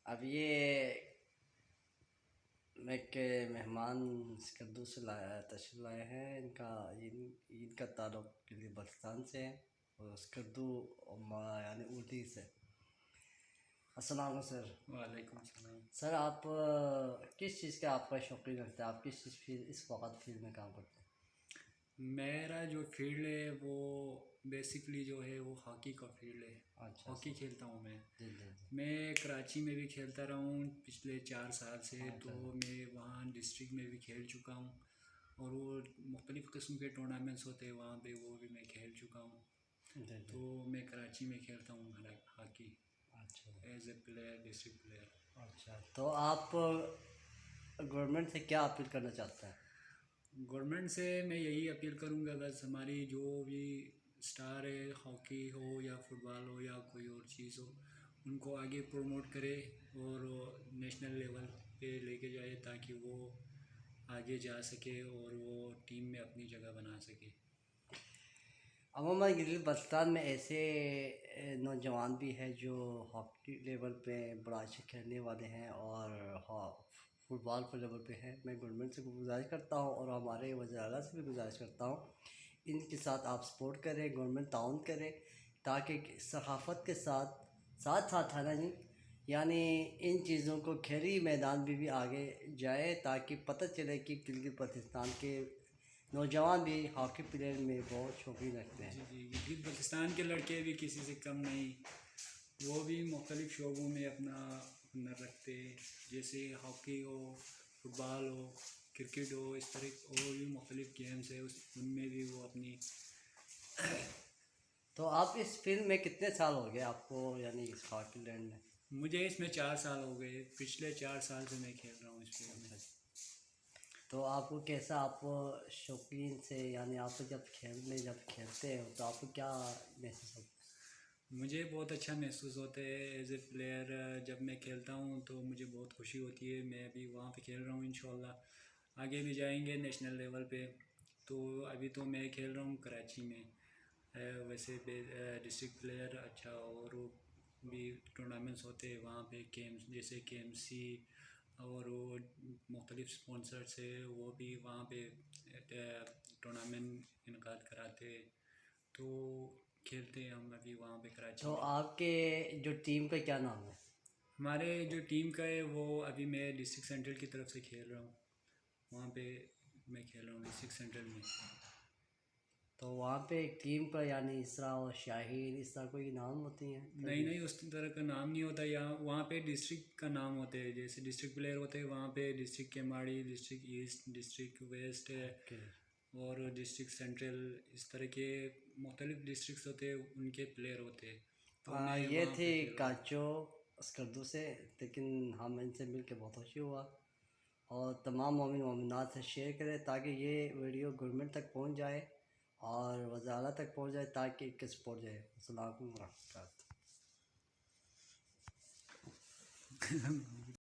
اب یہ میں کہ مہمان اسکردو سے تشریف لائے ہیں، ان کا تعلق کلی بلتستان سے ہے اور اسکردو یعنی اردو سے۔ السلام علیکم سر۔ وعلیکم السلام۔ سر آپ کس چیز کا آپ کا شوقین رکھتے ہیں؟ آپ کس چیز اس وقت فیلڈ میں کام کرتے ہیں؟ میرا جو فیلڈ ہے وہ بیسکلی جو ہے وہ ہاکی کا فیلڈ ہے۔ اچھا ہاکی کھیلتا ہوں میں۔ جی جی جی۔ میں کراچی میں بھی کھیلتا رہا ہوں پچھلے 4 سال سے، تو اچھا میں وہاں ڈسٹرکٹ میں بھی کھیل چکا ہوں، اور وہ مختلف قسم کے ٹورنامنٹس ہوتے ہیں وہاں پہ، وہ بھی میں کھیل چکا ہوں۔ جی جی۔ تو میں کراچی میں کھیلتا ہوں ہاکی اچھا as a player, district player. اچھا، تو آپ گورنمنٹ سے کیا اپیل کرنا چاہتے ہیں؟ گورنمنٹ سے میں یہی اپیل کروں گا، بس ہماری جو بھی اسٹار ہے، ہاکی ہو یا فٹ بال ہو یا کوئی اور چیز ہو، ان کو آگے پروموٹ کرے اور نیشنل لیول پہ لے کے جائے تاکہ وہ آگے جا سکے اور وہ ٹیم میں اپنی جگہ بنا سکے۔ عموماً گلگت بلتستان میں ایسے نوجوان بھی ہیں جو ہاکی لیول پہ بڑا اچھے کھیلنے والے ہیں اور فٹ بال کے لیول پہ ہیں۔ میں گورنمنٹ سے گزارش کرتا ہوں اور ہمارے وزیر اعلیٰ سے بھی گزارش کرتا ہوں، ان کے ساتھ آپ سپورٹ کریں، گورنمنٹ تعاون کرے تاکہ ثقافت کے ساتھ ساتھ ہے نا جی، یعنی ان چیزوں کو کھیلی میدان میں بھی آگے جائے تاکہ پتہ چلے کہ گلگت بلتستان کے نوجوان بھی ہاکی پلیئر میں بہت شوقین رکھتے ہیں۔ جی جی، گلگت بلتستان کے لڑکے بھی کسی سے کم نہیں، وہ بھی مختلف شعبوں میں اپنا ہنر رکھتے ہیں، جیسے ہاکی ہو، فٹ بال ہو، کرکٹ ہو، اس طرح اور بھی مختلف گیمز ہیں، ان میں بھی وہ اپنی۔ تو آپ اس فیلڈ میں کتنے سال ہو گئے آپ کو، یعنی اس ہاکی لینڈ میں؟ مجھے اس میں 4 سال ہو گئے، پچھلے 4 سال سے میں کھیل رہا ہوں اس فیلڈ میں۔ تو آپ کو کیسا، آپ شوقین سے، یعنی آپ جب کھیلتے ہو تو آپ کو کیا محسوس ہوتا ہے؟ مجھے بہت اچھا محسوس ہوتا ہے ایز اے پلیئر، جب میں کھیلتا ہوں تو مجھے بہت خوشی ہوتی ہے۔ میں ابھی وہاں پہ کھیل رہا ہوں، انشاءاللہ آگے بھی جائیں گے نیشنل لیول پہ۔ تو ابھی تو میں کھیل رہا ہوں کراچی میں، ویسے ڈسٹرکٹ پلیئر اچھا، اور بھی ٹورنامنٹس ہوتے ہیں وہاں پہ، جیسے KMC اور وہ مختلف اسپانسرس ہے، وہ بھی وہاں پہ ٹورنامنٹ انعقاد کراتے ہیں، تو کھیلتے ہیں ہم ابھی وہاں پہ کراچی تو میں۔ آپ کے جو ٹیم کا کیا نام ہے؟ ہمارے جو ٹیم کا ہے وہ ابھی میں ڈسٹرکٹ سینٹرل کی طرف سے کھیل رہا ہوں، وہاں پہ میں کھیل رہا ہوں ڈسٹرکٹ سینٹرل میں۔ تو وہاں پہ ایک ٹیم کا یعنی اسرا اور شاہین اس طرح کوئی نام ہوتی ہیں؟ نہیں، اس طرح کا نام نہیں ہوتا یہاں، وہاں پہ ڈسٹرکٹ کا نام ہوتے ہیں، جیسے ڈسٹرکٹ پلیئر ہوتے ہیں وہاں پہ، district Keamari, district east, district west ہے اور ڈسٹرکٹ سینٹرل، اس طرح کے مختلف ڈسٹرکٹس ہوتے ہیں، ان کے پلیئر ہوتے ہیں، تو میں یہ وہاں تھے پہ کھیل رہا ہوں۔ کاچو اسکردو سے، لیکن ہم ان سے مل کے بہت خوشی ہوا، اور تمام مومن مومنات سے شیئر کریں تاکہ یہ ویڈیو گورنمنٹ تک پہنچ جائے اور وزیر اعلیٰ تک پہنچ جائے تاکہ اس کے سپورٹ جائے۔ السلام علیکم ورحمۃ اللہ۔